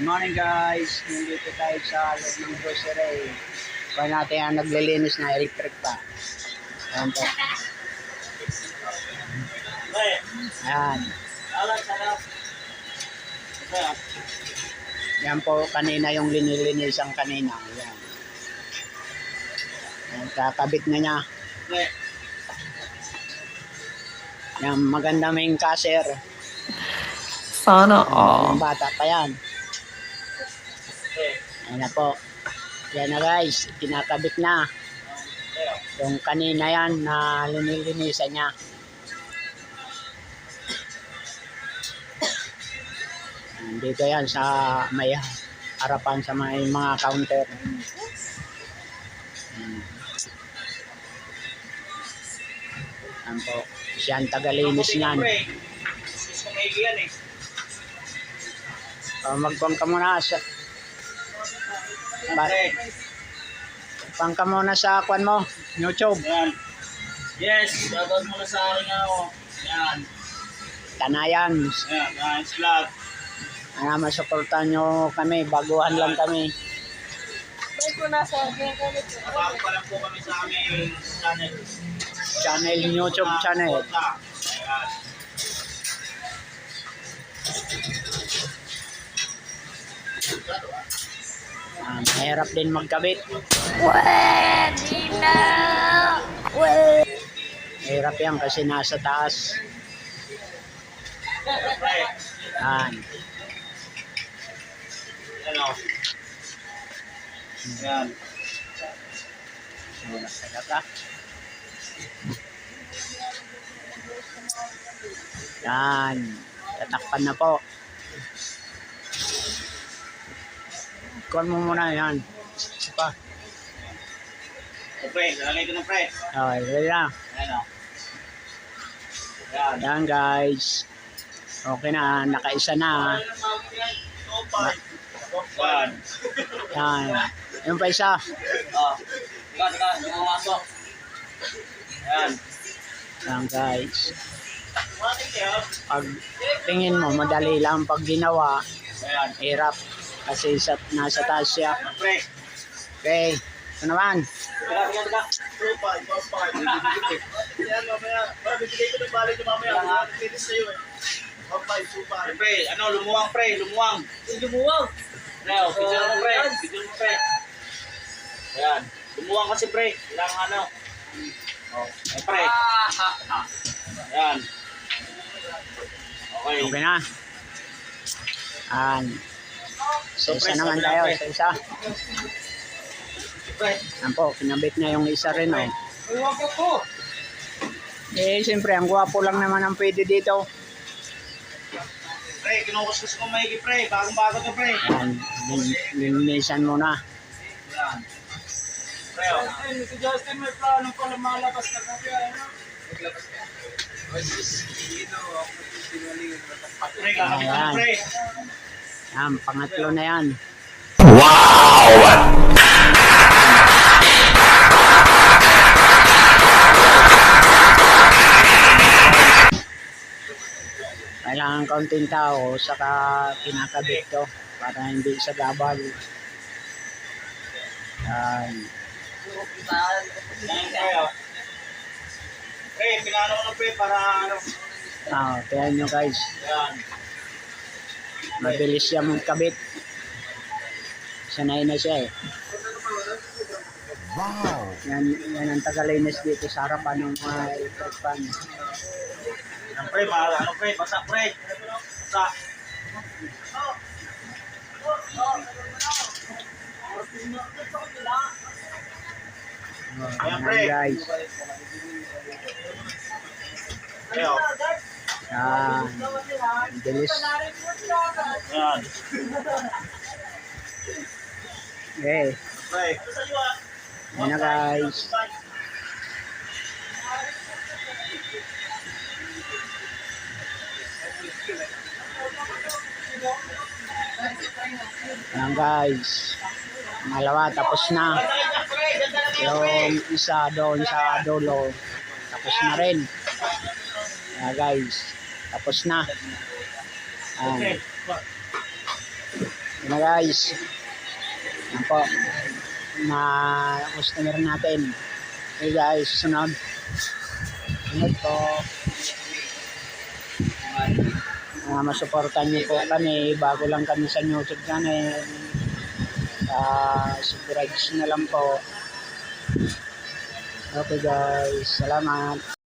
Good morning guys, nandito tayo sa loob ng grocery. Pa natin ang naglilinis na electric pa. Ayan po. Ayan. Yan po kanina yung linilinisan kanina. Ayan. Ayan, kakabit na niya. Yan, maganda may caser. Sana all. Bata pa yan. Ayan na po. Yan na guys, kinakabit na. Yung kanina yan na linilinisan niya. Dito yan sa may harapan sa may mga counter. Yan po. Siya ang tagalinis niyan. Magpang ka muna sa pang ka muna sa kwan mo, YouTube. Yan. Yes, shoutout muna sa akin ako. Yan. Tanayan. Yan, nice vlog. Masuportahan nyo kami, baguhan lang kami. Bago pa lang po kami sa aming channel. YouTube channel. Ayan. Mahirap din magkabit. Pwede na! Mahirap yan kasi nasa taas. Yan. Ano? Yan. Yan. Tatakpan na po. Kuhan mo muna yan. Pa. Pre, lalagay ko ng pre. Okay, ready na. Ayan o. Yan. Yan guys. Okay na, nakaisa na. Yan. Yan. Yung pa isa. Oh. Teka, hindi mo masok. Yan. Yan guys. Pag tingin mo, madali lang. Pag ginawa, Ayan. hirap. Kasi nasa taas siya. Pre. Okay. Ito naman. Teka. Yan, mamaya. Bibigay ko ng balik ko mamaya. Finish sa'yo eh. Pre, ano, lumuwang pre, lumuwang. Lumuwang? Leo, picture mo pre, picture mo pre. Ayan, lumuwang kasi pre, ilang ano. Oh, ay pre. Ayan. Okay. Okay na. Yan. Isa naman tayo. Isa. Pre. Yan po, kinabit na yung isa rin. Oh. Iwag ko. Siyempre, ang gwapo lang naman ang pwede dito. Pre, kinukuskus ko maigi pre, bagong-bago to pre. Yan, linisan mo na. Ayan. Pre, oh. Ay, si Justin may plano pala malabas na kape, ano? Maglabas ka. Pre, kakapit na pre. Yan, pangatlo na yan. Kailangan kaunting tao saka kinakabit to para hindi sa gabal. Yan. Yan pre, oh. Pre, pinano ko na pre para ano. Kaya nyo guys, Ayan. mabilis siya magkabit. Sanay na siya eh. Wow! Yan ang tagalinis dito sa harapan ng mga electric fan. Yan pre, ano pre, basa pre. Basa. Ayan pre. Yan guys. Pre, oh. Yan. Bilis. Ayan. Okay. Pre. Yan na guys. Yan guys. Malawa tapos na. Yung isa doon sa dulo tapos na rin. Guys, tapos na. Na guys. Yan po. Na customer natin. Okay guys, sunod. Sunod po. Masuportan niyo po kami. Bago lang kami sa YouTube channel. Subscribe na lang po. Okay guys, salamat.